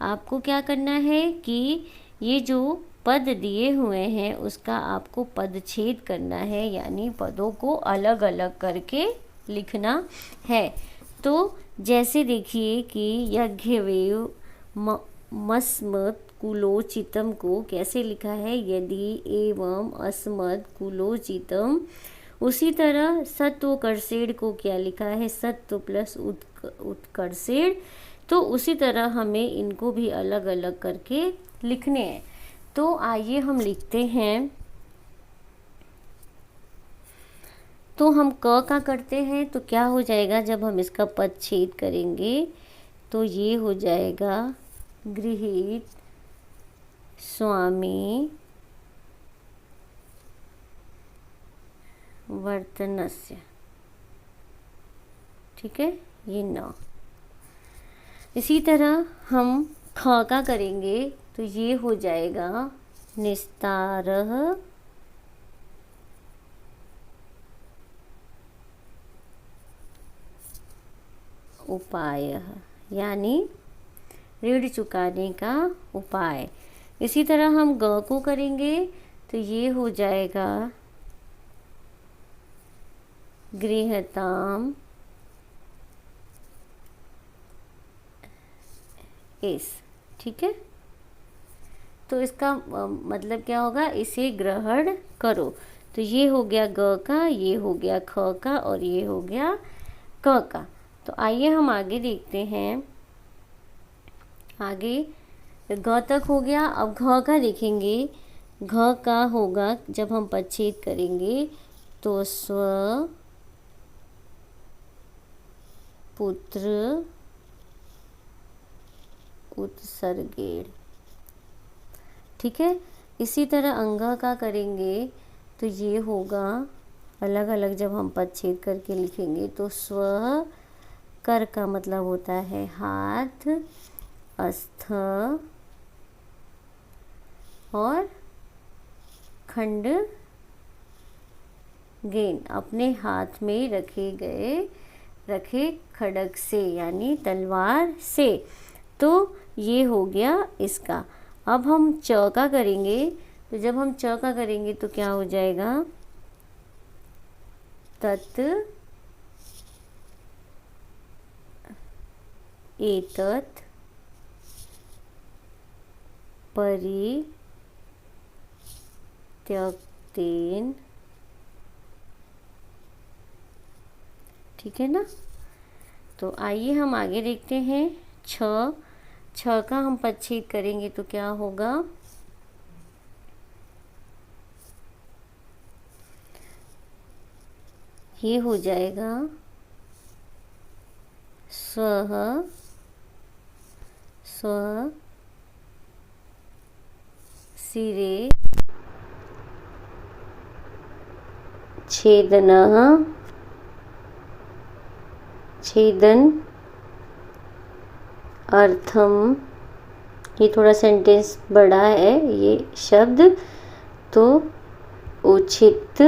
आपको क्या करना है कि ये जो पद दिए हुए हैं उसका आपको पदच्छेद करना है, यानी पदों को अलग अलग करके लिखना है। तो जैसे देखिए कि यज्ञवेव मस्मत् कुलोचितम को कैसे लिखा है, यदि एवं अस्मत् कुलोचितम। उसी तरह सत्व कर्षेण को क्या लिखा है, सत्व प्लस उत्कर्षेण। तो उसी तरह हमें इनको भी अलग अलग करके लिखने हैं। तो आइए हम लिखते हैं। तो हम क का करते हैं, तो क्या हो जाएगा जब हम इसका पदच्छेद करेंगे, तो ये हो जाएगा गृहीत स्वामी वर्तनस्य। ठीक है, ये न। इसी तरह हम ख का करेंगे, तो ये हो जाएगा निस्तारः उपायः, यानी ऋण चुकाने का उपाय। इसी तरह हम ग को करेंगे, तो ये हो जाएगा गृहताम इस। ठीक है, तो इसका मतलब क्या होगा, इसे ग्रहण करो। तो ये हो गया ग का, ये हो गया ख का, और ये हो गया क का। तो आइए हम आगे देखते हैं। आगे ग तक हो गया, अब घ का देखेंगे। घ का होगा जब हम पदच्छेद करेंगे, तो स्व पुत्र उत्सर्गेण। ठीक है, इसी तरह अंग का करेंगे, तो ये होगा अलग अलग जब हम पदच्छेद करके लिखेंगे, तो स्व कर का मतलब होता है हाथ, अस्थ और खंड गेन, अपने हाथ में रखे खड्ग से, यानी तलवार से। तो ये हो गया इसका। अब हम च का करेंगे, तो जब हम च का करेंगे तो क्या हो जाएगा, तत् एतत् परित्यक्तेन। ठीक है ना। तो आइए हम आगे देखते हैं। छ का हम पदच्छेद करेंगे तो क्या होगा, ये हो जाएगा स्वः सिरे छ छेदनः, छेदन अर्थम, ये थोड़ा सेंटेंस बड़ा है ये शब्द, तो उचित,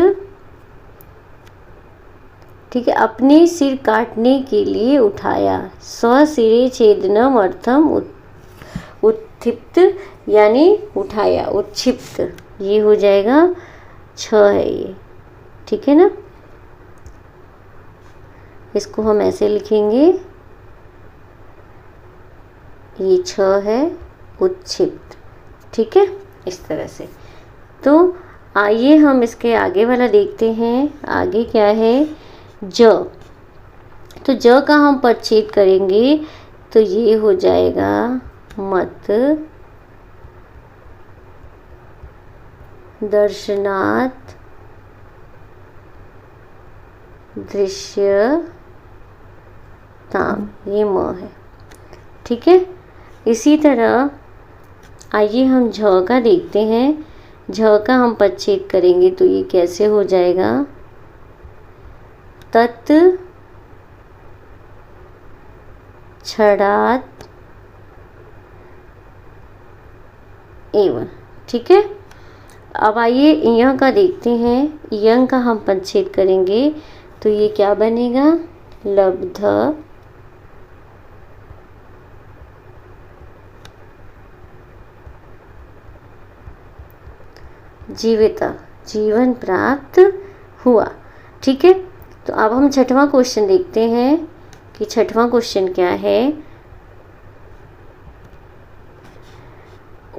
ठीक है, अपने सिर काटने के लिए उठाया। स्वसिरे छेदनम अर्थम उत्क्षिप्त यानी उठाया, उत्क्षिप्त, ये हो जाएगा 6 है ये, ठीक है ना। इसको हम ऐसे लिखेंगे, ये 6 है, उत्क्षिप्त, ठीक है, इस तरह से। तो आइए हम इसके आगे वाला देखते हैं। आगे क्या है, ज, तो ज का हम परिच्छेद करेंगे तो ये हो जाएगा मत, दर्शनात्, दृश्यताम, ये म है, ठीक है। इसी तरह आइए हम झ का देखते हैं। झ का हम परिच्छेद करेंगे तो ये कैसे हो जाएगा, तत् छड़ात् एवं, ठीक है। अब आइए यं का देखते हैं। यं का हम परिच्छेद करेंगे तो ये क्या बनेगा, लब्ध, जीविता, जीवन प्राप्त हुआ, ठीक है। तो अब हम छठवां क्वेश्चन देखते हैं कि छठवां क्वेश्चन क्या है।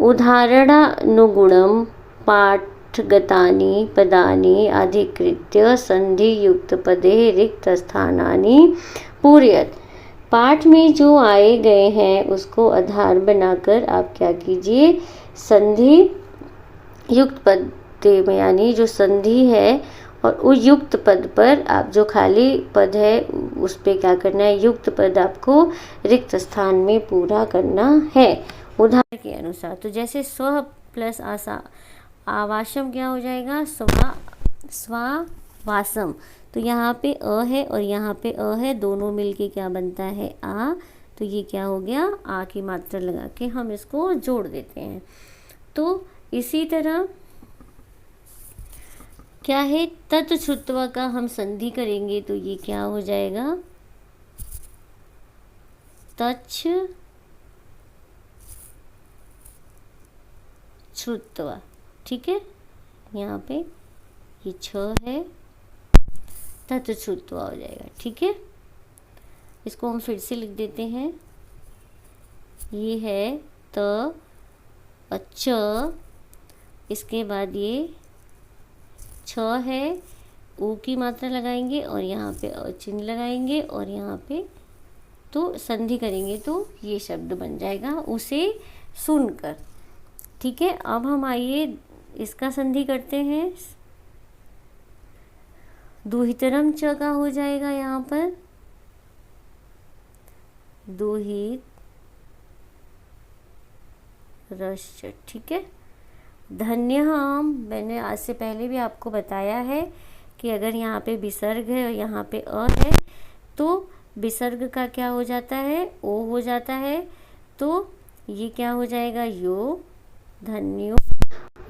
उदाहरणानुगुणं पाठगतानि पदानि अधिकृत्य संधियुक्तपदे रिक्तस्थानानि पूरयत। पाठ में जो आए गए हैं उसको आधार बनाकर आप क्या कीजिए, संधि युक्त पद में, यानी जो संधि है और उस युक्त पद पर आप जो खाली पद है उस पे क्या करना है, युक्त पद आपको रिक्त स्थान में पूरा करना है उदाहरण के अनुसार। तो जैसे स्व प्लस आसा आवासम क्या हो जाएगा, स्वावासम, तो यहाँ पे अ है और यहाँ पे अ है, दोनों मिलके क्या बनता है, आ, तो ये क्या हो गया, आ की मात्रा लगा के हम इसको जोड़ देते हैं। तो इसी तरह क्या है, तत्श्रुत्वा का हम संधि करेंगे तो ये क्या हो जाएगा, तच्छ श्रुत्वा, ठीक है। यहाँ पे ये 6 है, तत्श्रुत्वा हो जाएगा, ठीक है। इसको हम फिर से लिख देते हैं। ये है त, अच्छा, इसके बाद ये 6 है, ऊ की मात्रा लगाएंगे और यहाँ पे चिन्ह लगाएंगे और यहाँ पे तो संधि करेंगे तो ये शब्द बन जाएगा उसे सुनकर, ठीक है। अब हम आइए इसका संधि करते हैं। दुहितरम च का हो जाएगा यहाँ पर, दुहित रश्च, ठीक है। धन्य, हम मैंने आज से पहले भी आपको बताया है कि अगर यहाँ पे विसर्ग है और यहाँ पे अ है तो विसर्ग का क्या हो जाता है, ओ हो जाता है, तो ये क्या हो जाएगा, यो, धन्यो,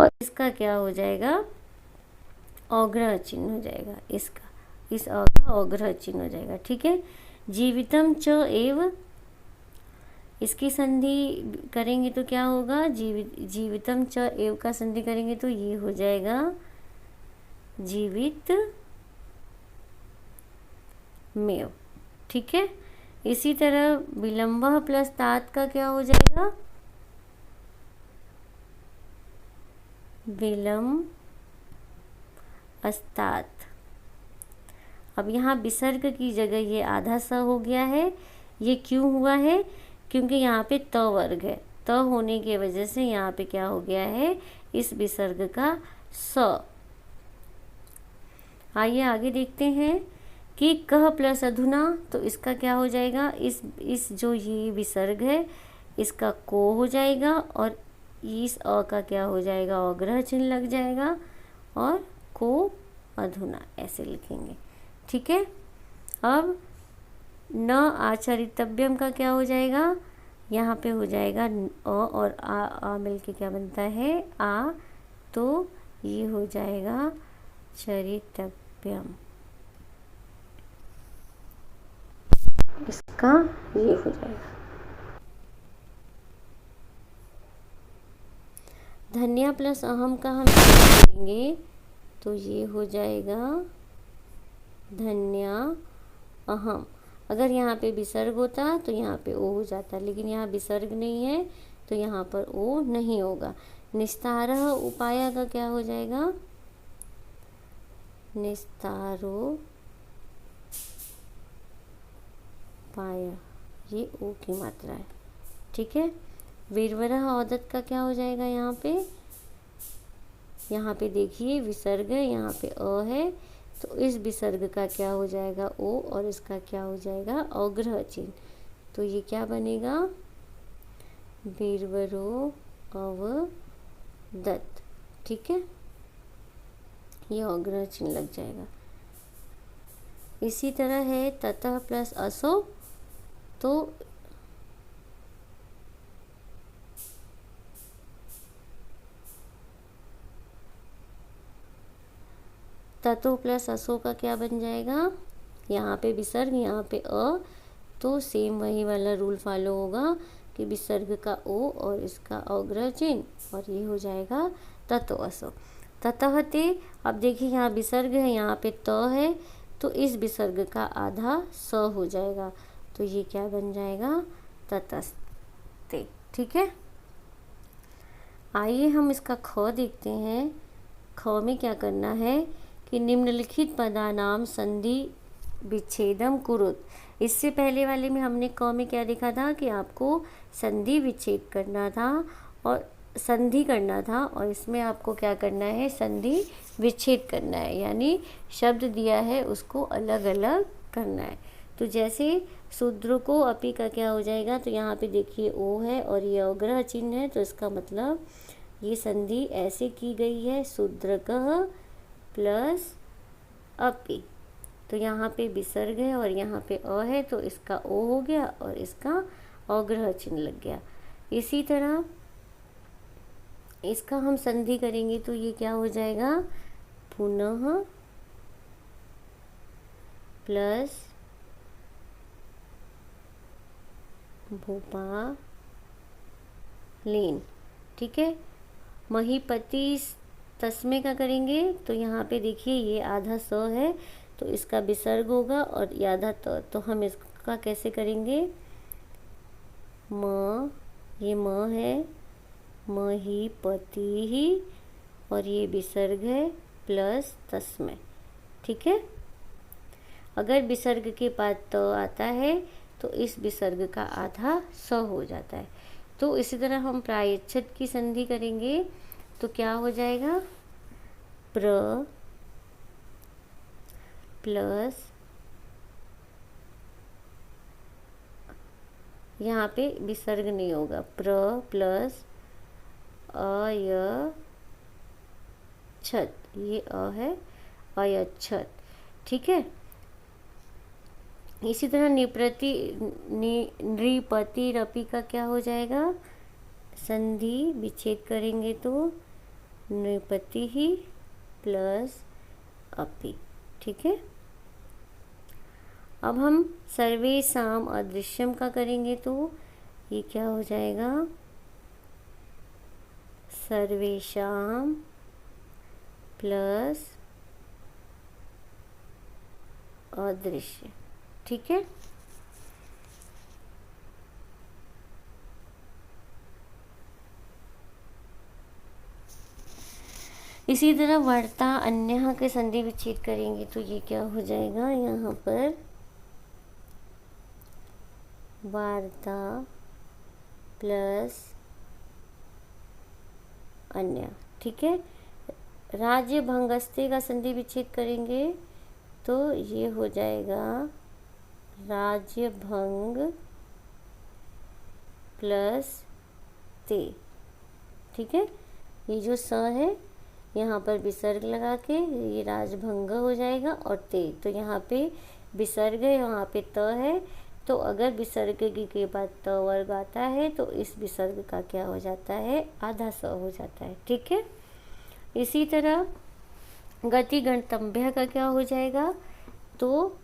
और इसका क्या हो जाएगा, औग्रह चिन्ह हो जाएगा, इसका, इस अ का औग्रह चिन्ह हो जाएगा, ठीक है। जीवितम च एव, इसकी संधि करेंगे तो क्या होगा, जीवितम च एव का संधि करेंगे तो ये हो जाएगा जीवित मेव, ठीक है। इसी तरह विलंब प्लस तात का क्या हो जाएगा, विलंब अस्तात। अब यहाँ विसर्ग की जगह ये आधा स हो गया है। ये क्यों हुआ है, क्योंकि यहाँ पे त वर्ग है, त होने की वजह से यहाँ पे क्या हो गया है, इस विसर्ग का स। आइए आगे देखते हैं कि कह प्लस अधुना, तो इसका क्या हो जाएगा, इस जो ये विसर्ग है इसका को हो जाएगा और इस अ का क्या हो जाएगा, अग्रह चिन्ह लग जाएगा और को अधुना, ऐसे लिखेंगे। ठीक है। अब न आचरितव्यम का क्या हो जाएगा, यहाँ पे हो जाएगा अ और आ मिलके क्या बनता है आ, तो ये हो जाएगा चरितव्यम, इसका ये हो जाएगा। धन्या प्लस अहम का हम करेंगे तो ये हो जाएगा धन्या अहम। अगर यहाँ पे विसर्ग होता तो यहाँ पे ओ हो जाता, लेकिन यहाँ विसर्ग नहीं है तो यहाँ पर ओ नहीं होगा। निस्तारः उपाय का क्या हो जाएगा, निस्तारो पाय, ये ओ की मात्रा है। ठीक है। वीरवरः औदत का क्या हो जाएगा, यहाँ पे देखिए विसर्ग है, यहाँ पे अ है, तो इस विसर्ग का क्या हो जाएगा ओ, और इसका क्या हो जाएगा अग्रह चिन्ह। तो ये क्या बनेगा वीरवरो अवदत्त। ठीक है, ये अग्रह चिन्ह लग जाएगा। इसी तरह है ततः प्लस असो, तो ततो प्लस असो का क्या बन जाएगा, यहाँ पे विसर्ग, यहाँ पे अ, तो सेम वही वाला रूल फॉलो होगा कि विसर्ग का ओ और इसका अग्रह चिन्ह, और ये हो जाएगा ततो असो। ततः ते, अब देखिए यहाँ विसर्ग है, यहाँ पे त है, तो इस विसर्ग का आधा स हो जाएगा, तो ये क्या बन जाएगा ततस्ते। ठीक है। आइए हम इसका ख देखते हैं। ख में क्या करना है कि निम्नलिखित पदानाम संधि विच्छेदम कुरुत। इससे पहले वाले में हमने क में क्या देखा था कि आपको संधि विच्छेद करना था और संधि करना था, और इसमें आपको क्या करना है संधि विच्छेद करना है, यानी शब्द दिया है उसको अलग अलग करना है। तो जैसे शूद्र को अपी का क्या हो जाएगा, तो यहाँ पे देखिए ओ है और ये अग्रह चिन्ह है, तो इसका मतलब ये संधि ऐसे की गई है शूद्रकः प्लस अपि, तो यहाँ पे विसर्ग है और यहाँ पे अ है, तो इसका ओ हो गया और इसका अग्रह चिन्ह लग गया। इसी तरह इसका हम संधि करेंगे तो ये क्या हो जाएगा पुनः प्लस भोपालीन। ठीक है। महीपति तस्मे का करेंगे तो यहाँ पे देखिए ये आधा स है, तो इसका विसर्ग होगा और ये आधा त, तो हम इसका कैसे करेंगे म, ये म है, महीपति ही, और ये विसर्ग है प्लस तस्मै। ठीक है। अगर विसर्ग के बाद त आता है तो इस विसर्ग का आधा स हो जाता है। तो इसी तरह हम प्रायच्छेद की संधि करेंगे तो क्या हो जाएगा प्र प्लस, यहाँ पे विसर्ग नहीं होगा, प्र प्लस अयच्छत, ये अ है अयच्छत। ठीक है। इसी तरह नृपति रपि का क्या हो जाएगा, संधि विच्छेद करेंगे तो नृपति ही प्लस अपि। ठीक है। अब हम सर्वेषाम अदृश्यम का करेंगे तो ये क्या हो जाएगा सर्वेषाम प्लस अदृश्य। ठीक है। इसी तरह वर्ता अन्य के संधि विच्छेद करेंगे तो ये क्या हो जाएगा यहाँ पर वार्ता प्लस अन्य। ठीक है। राज्य भंगस्ते का संधि विच्छेद करेंगे तो ये हो जाएगा राज्य भंग प्लस ते। ठीक है। ये जो स है यहाँ पर विसर्ग लगा के ये राजभंग हो जाएगा, और ते, तो यहाँ पे विसर्ग है, यहाँ पे त है, तो अगर विसर्ग के बाद त वर्ग आता है तो इस विसर्ग का क्या हो जाता है, आधा स हो जाता है। ठीक है। इसी तरह गति गणतंभ्य का क्या हो जाएगा, तो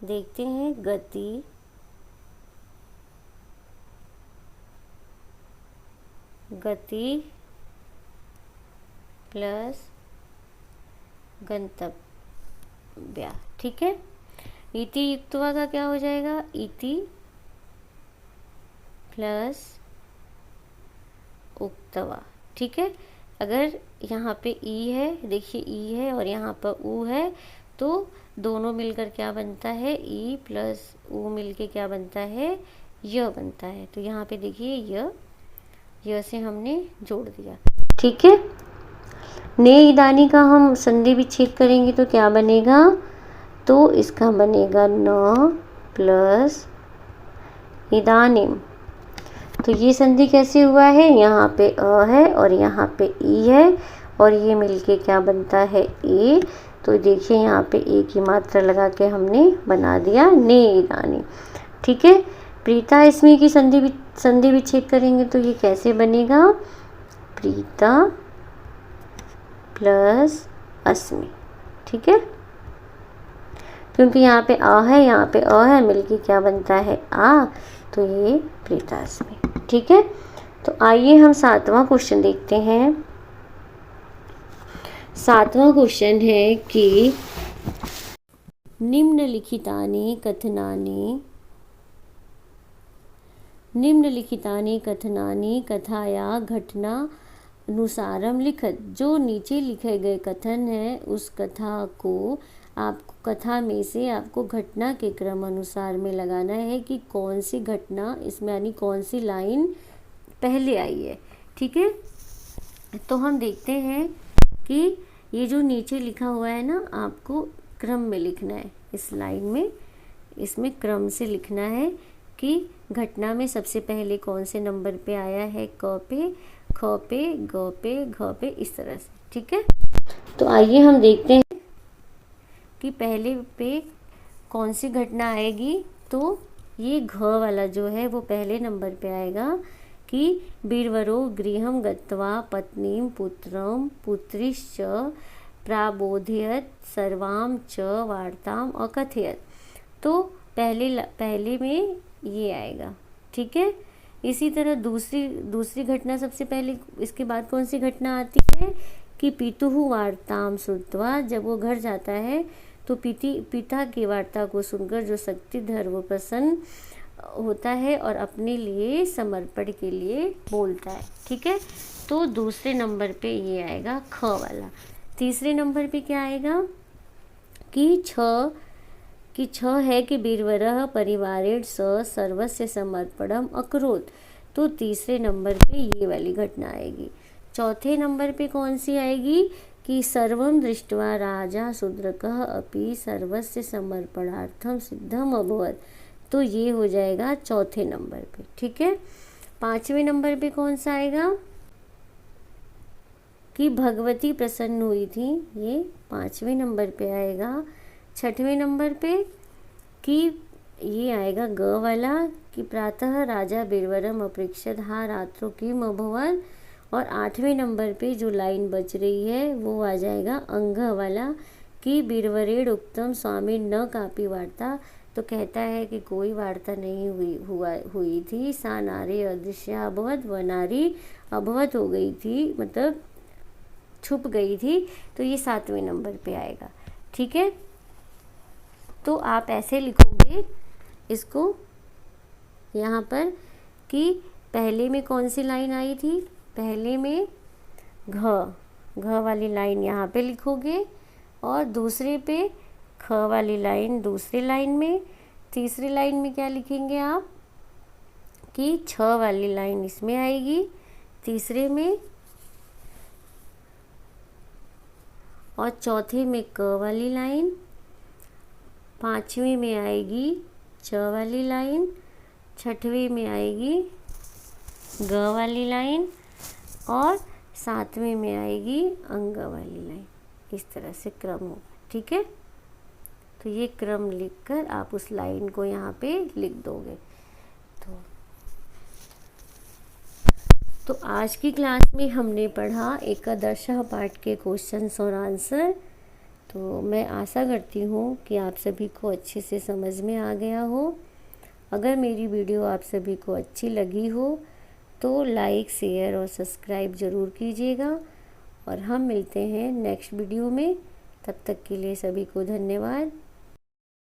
देखते हैं, गति प्लस गंतव्य। ठीक है। इति युक्तवा का क्या हो जाएगा, इति प्लस उक्तवा। ठीक है। अगर यहाँ पे ई है, देखिए ई है और यहाँ पर ऊ है, तो दोनों मिलकर क्या बनता है, ई प्लस ऊ मिलके क्या बनता है, य बनता है। तो यहाँ पे देखिए य से हमने जोड़ दिया। ठीक है। ने इदानी का हम संधि विच्छेद करेंगे तो क्या बनेगा, तो इसका बनेगा न प्लस इदानीम। तो ये संधि कैसे हुआ है, यहाँ पे अ है और यहाँ पे ई है और ये मिलके क्या बनता है, ए। तो देखिए यहाँ पे ए की मात्रा लगा के हमने बना दिया ने इदानी। ठीक है। प्रीता इसमें की संधि विच्छेद करेंगे तो ये कैसे बनेगा, प्रीता प्लस अस्मि। ठीक है। क्योंकि यहाँ पे अ है, यहाँ पे अ है, मिलके क्या बनता है, आ, तो ये प्रीतास्मि। ठीक है। तो आइए हम 7वां क्वेश्चन देखते हैं। 7वां क्वेश्चन है कि निम्नलिखितानि कथनानि कथाया घटना अनुसारम लिखत। जो नीचे लिखे गए कथन है उस कथा को आपको, कथा में से आपको घटना के क्रम अनुसार में लगाना है कि कौन सी घटना इसमें, यानी कौन सी लाइन पहले आई है। ठीक है। तो हम देखते हैं कि ये जो नीचे लिखा हुआ है ना, आपको क्रम में लिखना है इस लाइन में, इसमें क्रम से लिखना है कि घटना में सबसे पहले कौन से नंबर पे आया है, क पे, ख पे, ग पे, घ पे, इस तरह से। ठीक है। तो आइए हम देखते हैं कि पहले पे कौन सी घटना आएगी। तो ये घ वाला जो है वो पहले नंबर पे आएगा कि बीरवरो गृहं गत्वा पत्नीं पुत्रं पुत्रीश्च प्राबोधयत सर्वां च वार्ताम अकथयत। तो पहले में ये आएगा। ठीक है। इसी तरह दूसरी घटना सबसे पहले, इसके बाद कौन सी घटना आती है कि पितुः वार्ताम श्रुत्वा, जब वो घर जाता है तो पिता की वार्ता को सुनकर जो शक्तिधर वो प्रसन्न होता है और अपने लिए समर्पण के लिए बोलता है। ठीक है। तो दूसरे नंबर पे ये आएगा ख वाला। तीसरे नंबर पे क्या आएगा कि छ है कि बीरवरः परिवारेण स सर्वस्य समर्पणम अकरोत्। तो तीसरे नंबर पे ये वाली घटना आएगी। चौथे नंबर पे कौन सी आएगी कि सर्वं दृष्ट्वा राजा शूद्रकः अपि सर्वस्य समर्पणार्थम सिद्धम अभवत्। तो ये हो जाएगा चौथे नंबर पे। ठीक है। पांचवें नंबर पे कौन सा आएगा कि भगवती प्रसन्न हुई थी, ये पांचवें नंबर पे आएगा। छठवें नंबर पे कि ये आएगा ग वाला कि प्रातः राजा बीरवरम अपृक्षत हा रात्रो किम अभवत्। और आठवें नंबर पे जो लाइन बच रही है वो आ जाएगा अंग वाला कि बीरवरेण उक्तम स्वामी न कापी वार्ता। तो कहता है कि कोई वार्ता नहीं हुई थी। सा नारी अदृश्य अभवत, व नारी अभवत हो गई थी, मतलब छुप गई थी। तो ये 7वें नंबर पे आएगा। ठीक है। तो आप ऐसे लिखोगे इसको यहाँ पर कि पहले में कौन सी लाइन आई थी, पहले में घ वाली लाइन यहाँ पे लिखोगे और दूसरे पे ख वाली लाइन दूसरी लाइन में, तीसरी लाइन में क्या लिखेंगे आप कि छ वाली लाइन इसमें आएगी तीसरे में, और चौथे में क वाली लाइन, पांचवी में आएगी च वाली लाइन, छठवीं में आएगी ग वाली लाइन और 7वें में आएगी अंग वाली लाइन, इस तरह से क्रम होगा। ठीक है, तो ये क्रम लिखकर आप उस लाइन को यहाँ पे लिख दोगे। तो आज की क्लास में हमने पढ़ा एकादश पाठ के क्वेश्चंस और आंसर। तो मैं आशा करती हूँ कि आप सभी को अच्छे से समझ में आ गया हो। अगर मेरी वीडियो आप सभी को अच्छी लगी हो तो लाइक, शेयर और सब्सक्राइब ज़रूर कीजिएगा, और हम मिलते हैं नेक्स्ट वीडियो में। तब तक के लिए सभी को धन्यवाद।